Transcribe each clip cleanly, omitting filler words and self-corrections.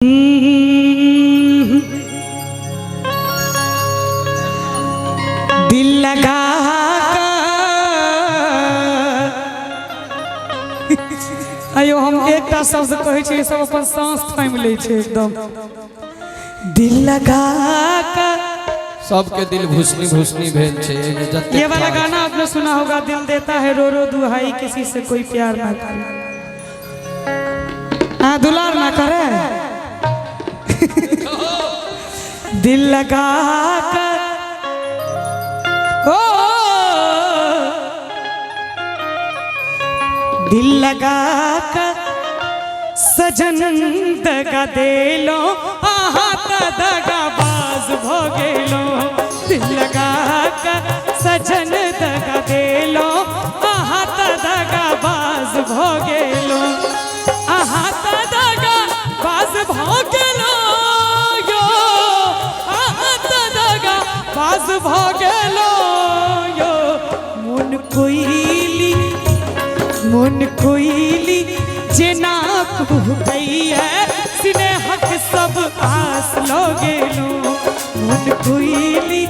दिल लगा आयो हम एकटा शब्द कहै छी सब अपन सांस थाम लै छै एकदम। दिल लगा सबके दिल घुसनी घुसनी भेल छे। ये वाला गाना आपने सुना होगा, दिल देता है रो रो दुहाई किसी से कोई प्यार ना करे, हाँ दुलार ना करे। दिल लगा कर ओ दिल लगा कर सजन दगा देलो आहा दगा बाज भोगेलो। दिल लगा कर सजन दगा देलो आहा दगा बाज भोगेलो, आहा दगा बाज भोगेलो यो, आहा दगा बाज भोगेलो यो। मन कोइली जेना कुह गई है स्नेहक सब आस लगेलो। मन कोइली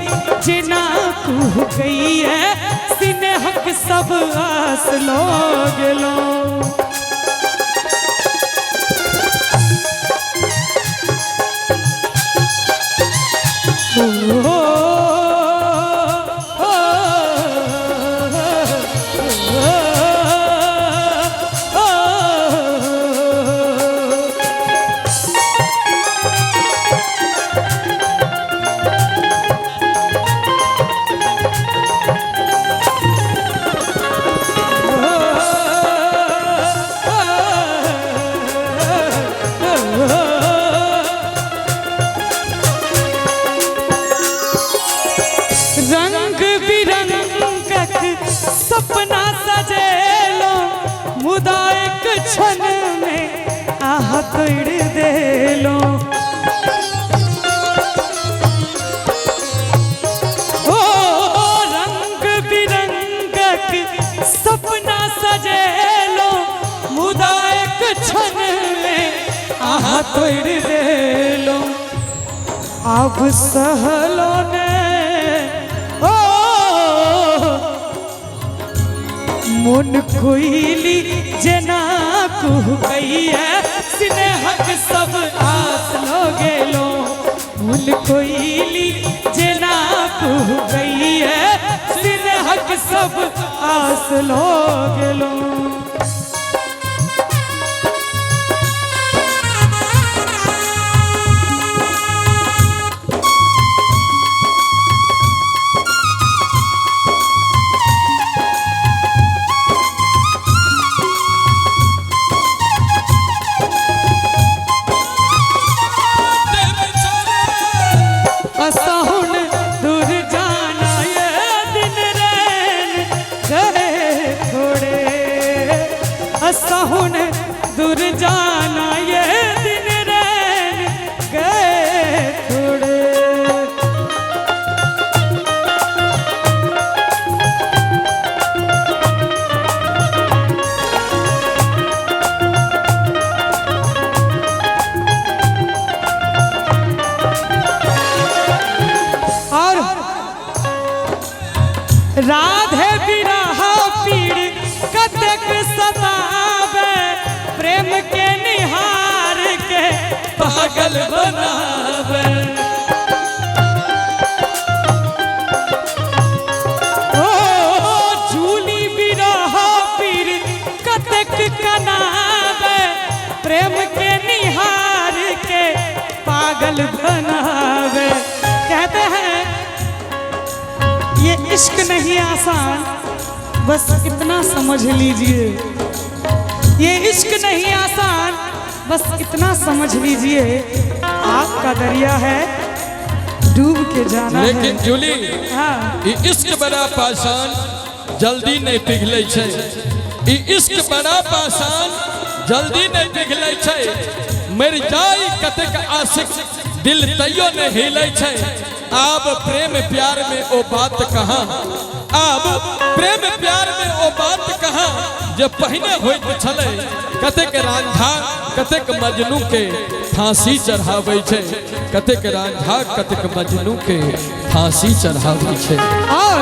जेना कुह गई है स्नेहक सब आस लगेलो। रंग बिरंगक सपना सजेलो मुदा एक क्षण में आह तोड़ देलो। ओ रंग बिरंगक सपना सजेलो मुदा एक क्षण में आह तोड़ देलो। अब सहलो ने मन कोइली जेना कुह गई है स्नेहक सब आस लगेलो। मन कोइली जेना कुह गई है स्नेहक सब आस लगेलो। असहुन दूर जाना ये दिन रैन गए थोड़े, असहुन दूर जाना ये दिन रैन गए थोड़े। राधे बिरह पीड़ कतक सतावे, प्रेम के निहार के पागल बनावे। ओ झूली बिरह पीड़ कतक कनावे, प्रेम के निहार के पागल बनावे। कहते हैं ये इश्क नहीं आसान, बस इतना समझ लीजिए। ये इश्क नहीं आसान, बस इतना समझ लीजिए। आपका दरिया है डूब के जाना है। लेकिन जूली हाँ, ये इश्क बड़ा पासान जल्दी नहीं पिघले छे। ये इश्क बड़ा पासान जल्दी नहीं पिघले छे। मर जाई कतक आशिक दिल तैयो नहीं हिले छे। अब प्रेम प्यार में ओ बात कहाँ, अब प्रेम प्यार में ओ बात कहाँ जे पहिने होइत छले कतेक रांझा कतेक मजनू के फांसी चढ़ावे छे कतेक रांझा कतेक मजनू के फांसी चढ़ावे छे। और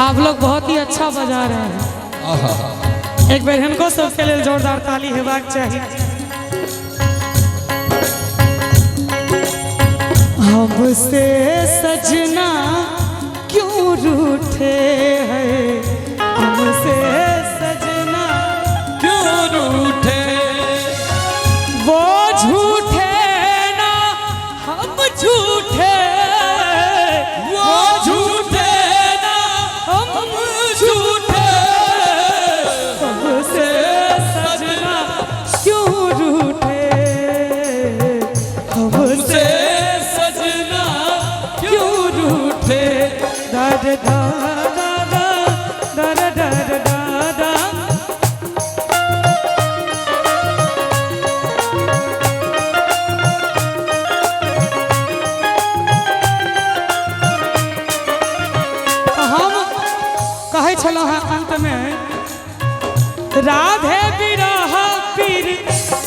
आप लोग बहुत ही अच्छा बजा रहे हैं। आहा एक बार इनको सबके लिए जोरदार ताली हेबाक चाहिए। हमसे सजना क्यों रूठे हैं, हमसे सजना क्यों रूठे, वो झूठे ना हम झूठे, वो झूठे ना हम झूठे, हमसे सजना क्यों रूठे, हमसे सजना क्यों रूठे। दर दर दर दर दर। हम कहे छलो हैं अंत में राधे बिरह पीर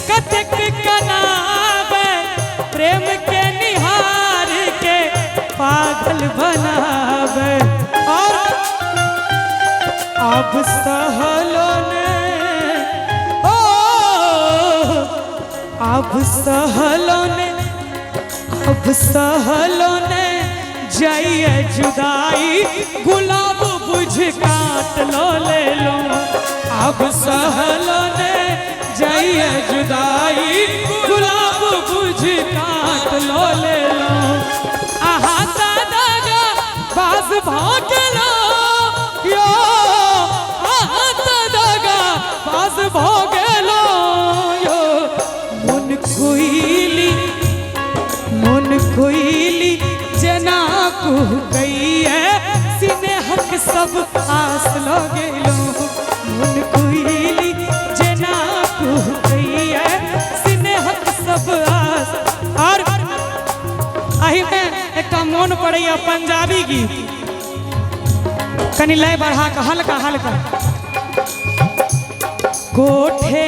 कतक कनावे, प्रेम के निहार के पागल बनावे। और अब सहलो ने ओ अब सहलो ने अब सहलो ने जाइए जुदाई, गुलाब बुझ काट लो ले लो। अब सहलो ने जाइए जुदाई, गुलाब बुझ काट लो ले लो। आहा दादा बाज भाग लो यो, आहा दादा बाज भाग लो यो। मन कोइली जना को गई है, सिनेहक सब आस लगे लो। मन कोइली जना को गई है, सिनेहक सब आस। और अही में एक मन पड़े पंजाबी गीत, कनी लय बढ़ा के हल्का हल्का। कोठे